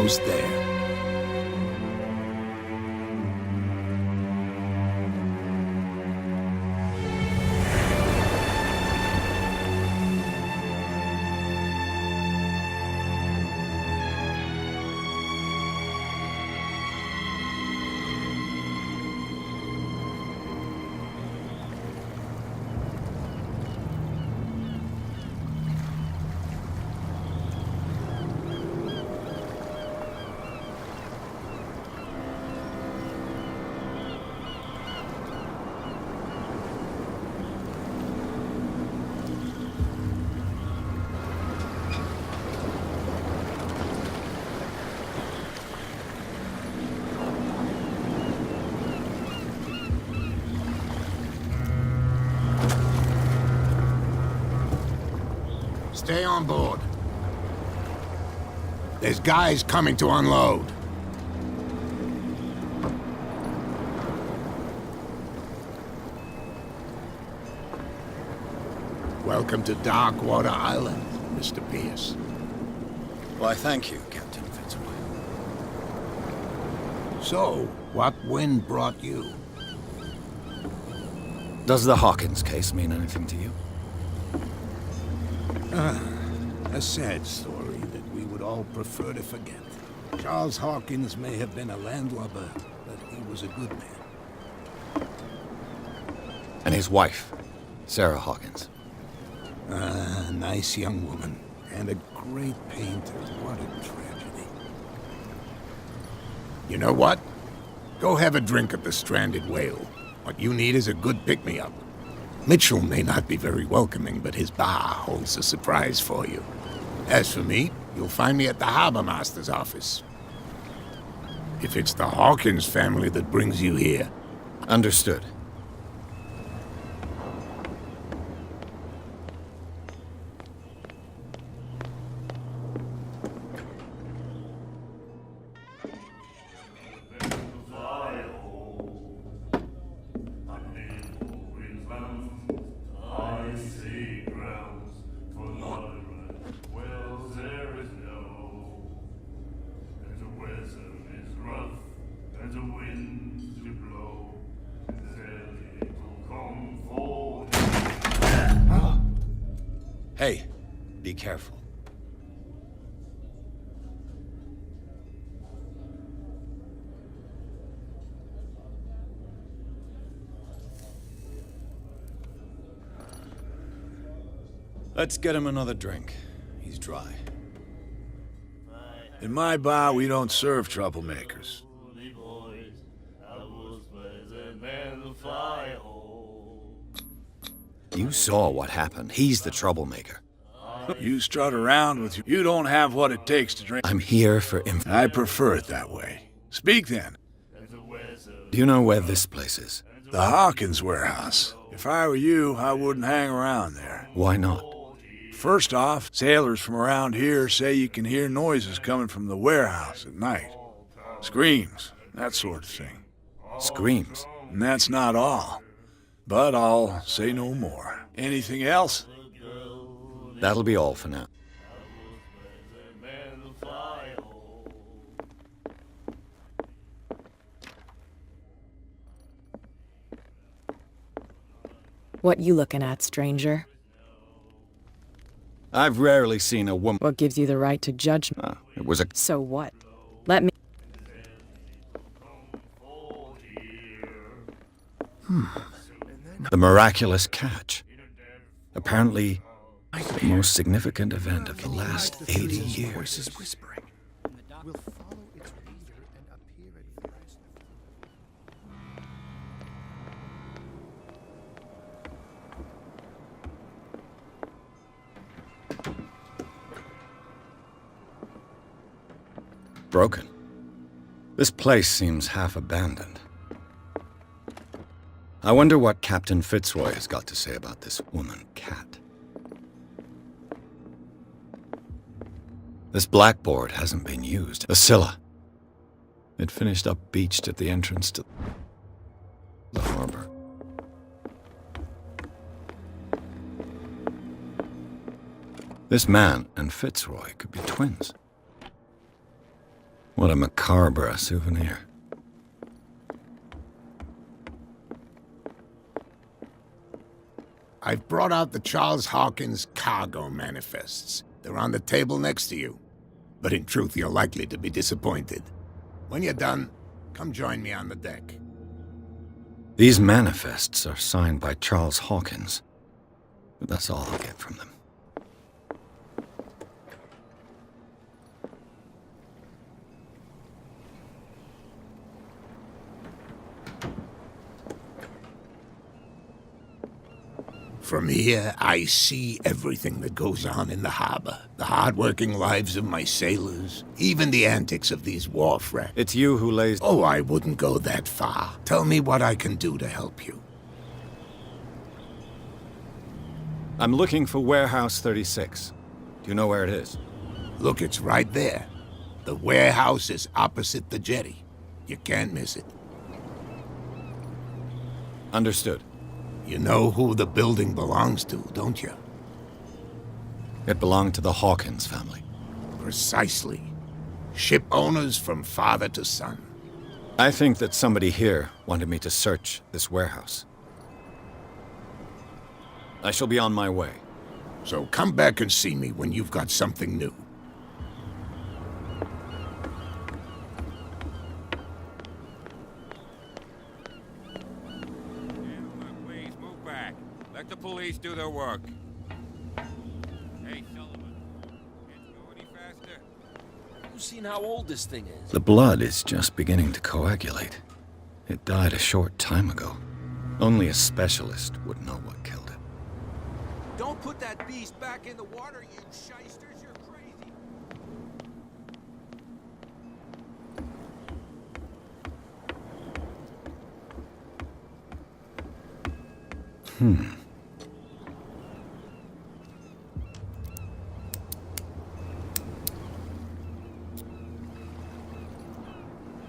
almost there. Stay on board. There's guys coming to unload. Welcome to Darkwater Island, Mr. Pierce. Why, thank you, Captain Fitzroy. So, what wind brought you? Does the Hawkins case mean anything to you? A sad story that we would all prefer to forget. Charles Hawkins may have been a landlubber, but he was a good man. And his wife, Sarah Hawkins. A nice young woman, and a great painter. What a tragedy. You know what? Go have a drink at the Stranded Whale. What you need is a good pick-me-up. Mitchell may not be very welcoming, but his bar holds a surprise for you. As for me, you'll find me at the Harbor Master's office. If it's the Hawkins family that brings you here. Understood. Hey, be careful. Let's get him another drink. He's dry. In my bar, we don't serve troublemakers. You saw what happened. He's the troublemaker. You strut around with you don't have what it takes to drink. I'm here for I prefer it that way. Speak then. Do you know where this place is? The Hawkins warehouse. If I were you, I wouldn't hang around there. Why not? First off, sailors from around here say you can hear noises coming from the warehouse at night. Screams, that sort of thing. Screams? And that's not all. But I'll say no more. Anything else? That'll be all for now. What you looking at, stranger? I've rarely seen a woman... What gives you the right to judge me? It was a... So what? Let me... The miraculous catch. Apparently, the most significant event of the last 80 years. Broken. This place seems half abandoned. I wonder what Captain Fitzroy has got to say about this woman, Cat. This blackboard hasn't been used. The Scylla. It finished up beached at the entrance to the harbor. This man and Fitzroy could be twins. What a macabre souvenir. I've brought out the Charles Hawkins cargo manifests. They're on the table next to you. But in truth, you're likely to be disappointed. When you're done, come join me on the deck. These manifests are signed by Charles Hawkins. But that's all I'll get from them. From here, I see everything that goes on in the harbor. The hard-working lives of my sailors, even the antics of these wharf rats. It's you who lays... Oh, I wouldn't go that far. Tell me what I can do to help you. I'm looking for Warehouse 36. Do you know where it is? Look, it's right there. The warehouse is opposite the jetty. You can't miss it. Understood. You know who the building belongs to, don't you? It belonged to the Hawkins family. Precisely. Ship owners from father to son. I think that somebody here wanted me to search this warehouse. I shall be on my way. So come back and see me when you've got something new. Please move back. Let the police do their work. Hey, Sullivan. Can't you go any faster? You've seen how old this thing is. The blood is just beginning to coagulate. It died a short time ago. Only a specialist would know what killed it. Don't put that beast back in the water, you shysters. You're crazy.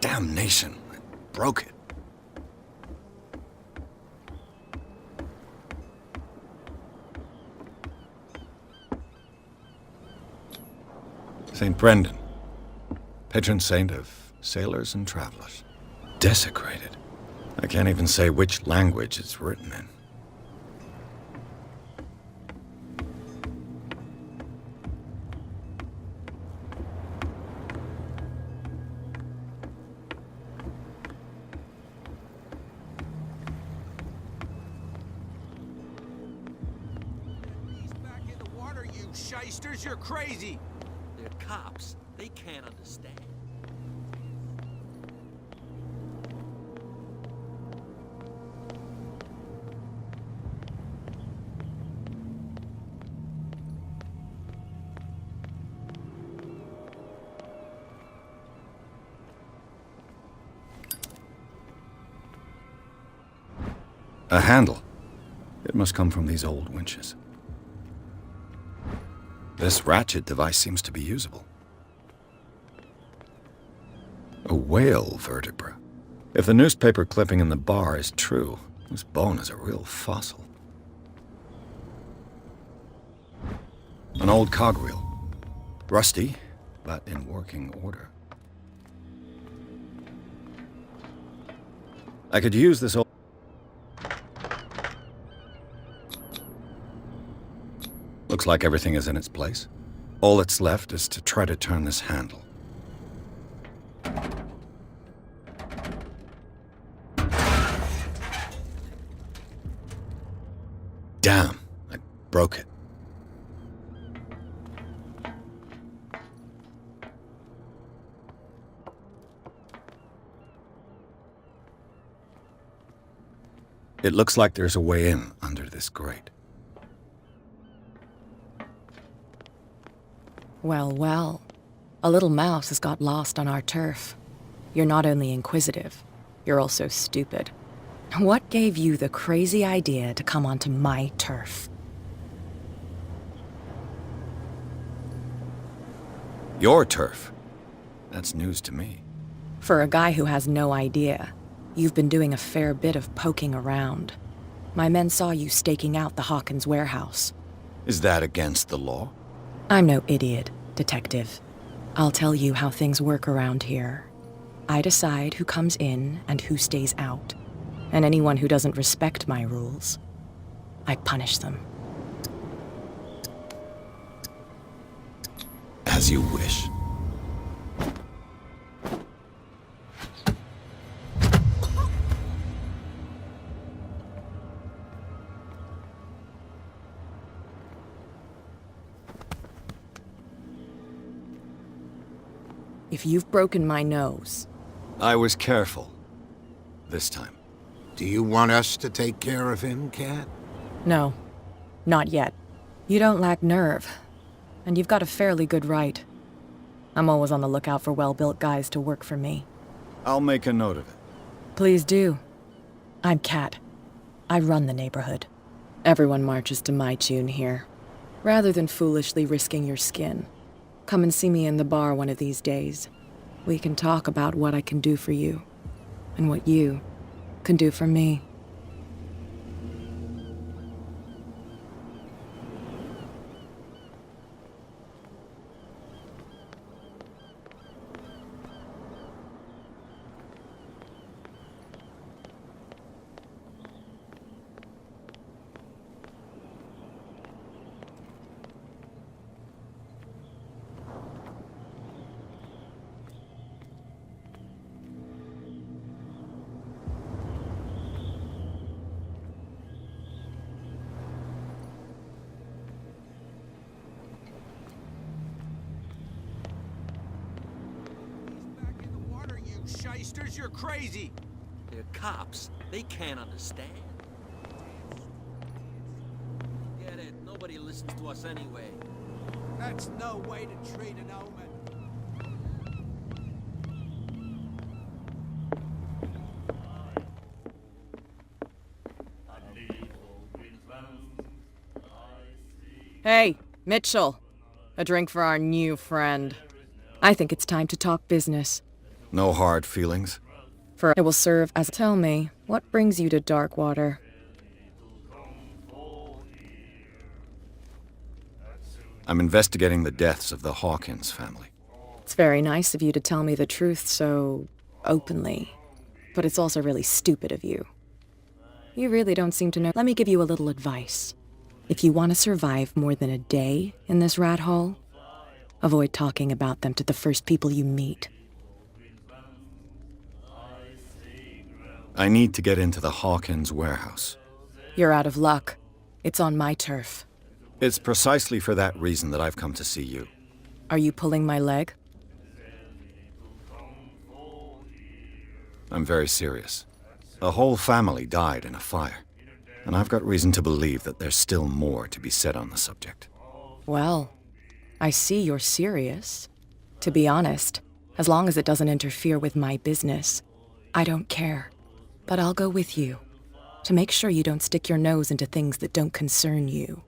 Damnation! I broke it. St. Brendan, patron saint of sailors and travelers. Desecrated. I can't even say which language it's written in. Beast back in the water, you shysters. You're crazy. They're cops. They can't understand. A handle. It must come from these old winches. This ratchet device seems to be usable. A whale vertebra. If the newspaper clipping in the bar is true, this bone is a real fossil. An old cogwheel. Rusty, but in working order. I could use this old... Looks like everything is in its place. All that's left is to try to turn this handle. Damn, I broke it. It looks like there's a way in under this grate. Well, well. A little mouse has got lost on our turf. You're not only inquisitive, you're also stupid. What gave you the crazy idea to come onto my turf? Your turf? That's news to me. For a guy who has no idea, you've been doing a fair bit of poking around. My men saw you staking out the Hawkins warehouse. Is that against the law? I'm no idiot, Detective. I'll tell you how things work around here. I decide who comes in and who stays out. And anyone who doesn't respect my rules, I punish them. As you wish. If you've broken my nose, I was careful. This time. Do you want us to take care of him, Cat? no, not yet. You don't lack nerve, and you've got a fairly good right. I'm always on the lookout for well-built guys to work for me. I'll make a note of it. Please do. I'm Kat. I run the neighborhood. Everyone marches to my tune here. Rather than foolishly risking your skin, come and see me in the bar one of these days. We can talk about what I can do for you, and what you can do for me. Back in the water, you shysters, you're crazy! They're cops. They can't understand. Get it. Nobody listens to us anyway. That's no way to treat an omen. Hey, Mitchell. A drink for our new friend. I think it's time to talk business. No hard feelings. For it will serve as tell me, what brings you to Darkwater? I'm investigating the deaths of the Hawkins family. It's very nice of you to tell me the truth so openly. But it's also really stupid of you. You really don't seem to know. Let me give you a little advice. If you want to survive more than a day in this rat hole, avoid talking about them to the first people you meet. I need to get into the Hawkins warehouse. You're out of luck. It's on my turf. It's precisely for that reason that I've come to see you. Are you pulling my leg? I'm very serious. A whole family died in a fire, and I've got reason to believe that there's still more to be said on the subject. Well, I see you're serious. To be honest, as long as it doesn't interfere with my business, I don't care. But I'll go with you, to make sure you don't stick your nose into things that don't concern you.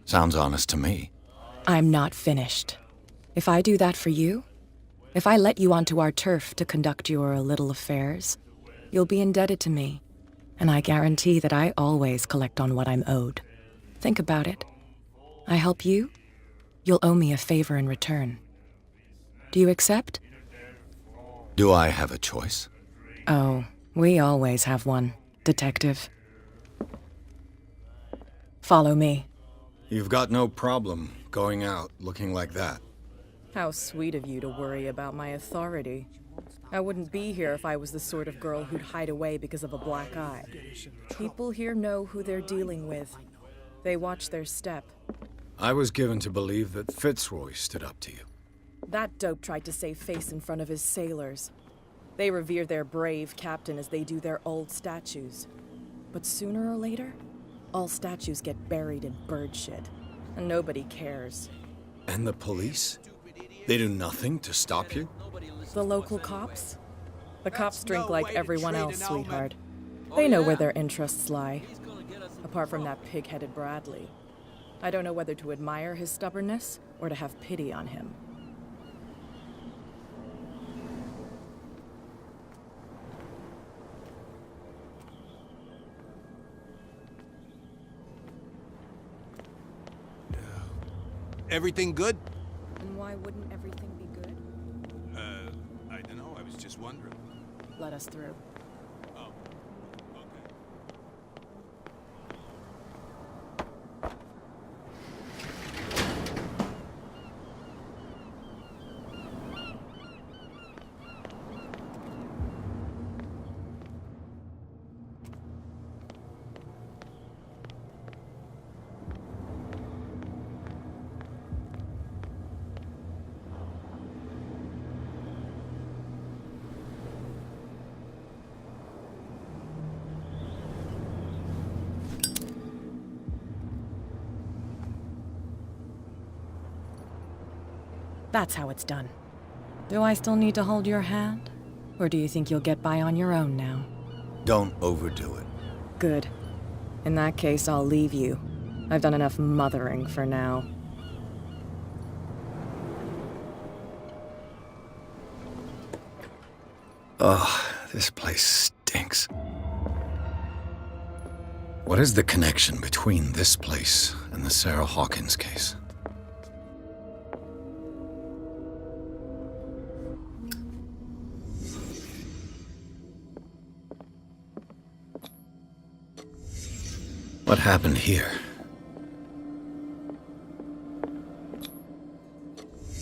Sounds honest to me. I'm not finished. If I do that for you, if I let you onto our turf to conduct your little affairs, you'll be indebted to me, and I guarantee that I always collect on what I'm owed. Think about it. I help you, you'll owe me a favor in return. Do you accept? Do I have a choice? Oh, we always have one, Detective. Follow me. You've got no problem going out looking like that. How sweet of you to worry about my authority. I wouldn't be here if I was the sort of girl who'd hide away because of a black eye. People here know who they're dealing with. They watch their step. I was given to believe that Fitzroy stood up to you. That dope tried to save face in front of his sailors. They revere their brave captain as they do their old statues. But sooner or later, all statues get buried in bird shit, and nobody cares. And the police? They do nothing to stop you? The local cops? The cops drink like everyone else, sweetheart. They know where their interests lie. Apart from that pig-headed Bradley. I don't know whether to admire his stubbornness or to have pity on him. Everything good? And why wouldn't everything be good? Just wondering. Let us through. Oh, okay. That's how it's done. Do I still need to hold your hand? Or do you think you'll get by on your own now? Don't overdo it. Good. In that case, I'll leave you. I've done enough mothering for now. Oh, this place stinks. What is the connection between this place and the Sarah Hawkins case? What happened here?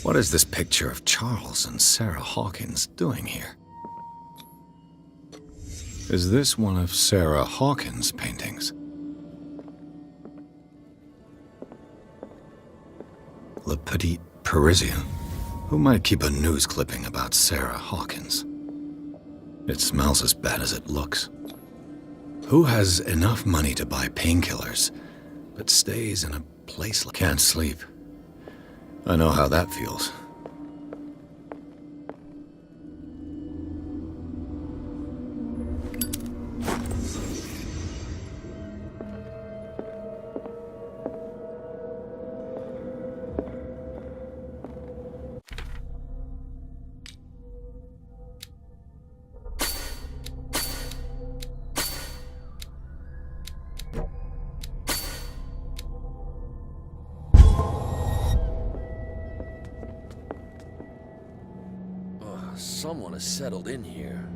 What is this picture of Charles and Sarah Hawkins doing here? Is this one of Sarah Hawkins' paintings? Le Petit Parisien. Who might keep a news clipping about Sarah Hawkins? It smells as bad as it looks. Who has enough money to buy painkillers, but stays in a place like... Can't sleep. I know how that feels. Someone has settled in here.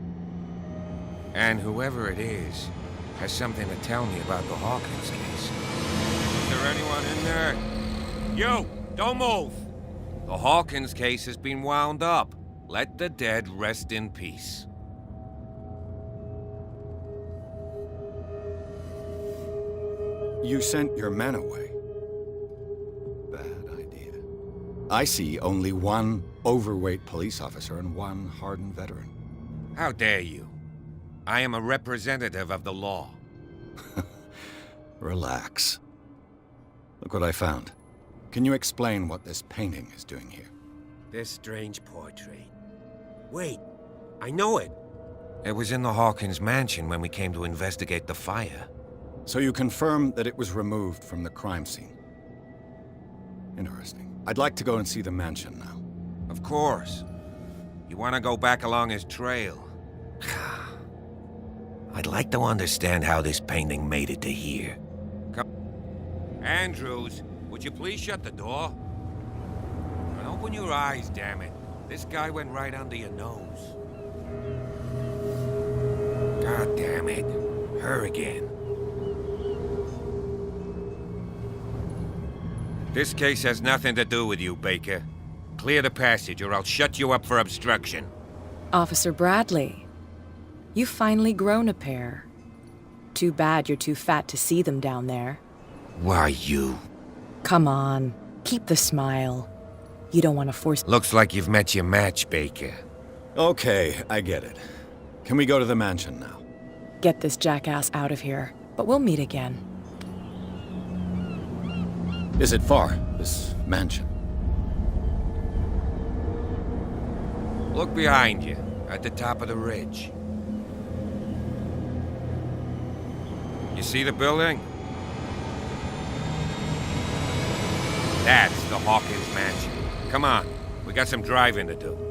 And whoever it is has something to tell me about the Hawkins case. Is there anyone in there? You! Don't move! The Hawkins case has been wound up. Let the dead rest in peace. You sent your men away. Bad idea. I see only one overweight police officer and one hardened veteran. How dare you? I am a representative of the law. Relax. Look what I found. Can you explain what this painting is doing here? This strange portrait. Wait, I know it. It was in the Hawkins mansion when we came to investigate the fire. So you confirm that it was removed from the crime scene. Interesting. I'd like to go and see the mansion now. Of course. You want to go back along his trail? I'd like to understand how this painting made it to here. Come. Andrews, would you please shut the door? And open your eyes, damn it. This guy went right under your nose. God damn it. Her again. This case has nothing to do with you, Baker. Clear the passage, or I'll shut you up for obstruction. Officer Bradley, you've finally grown a pair. Too bad you're too fat to see them down there. Why, you? Come on, keep the smile. You don't want to force... Looks like you've met your match, Baker. Okay, I get it. Can we go to the mansion now? Get this jackass out of here, but we'll meet again. Is it far, this mansion? Look behind you, at the top of the ridge. You see the building? That's the Hawkins mansion. Come on, we got some driving to do.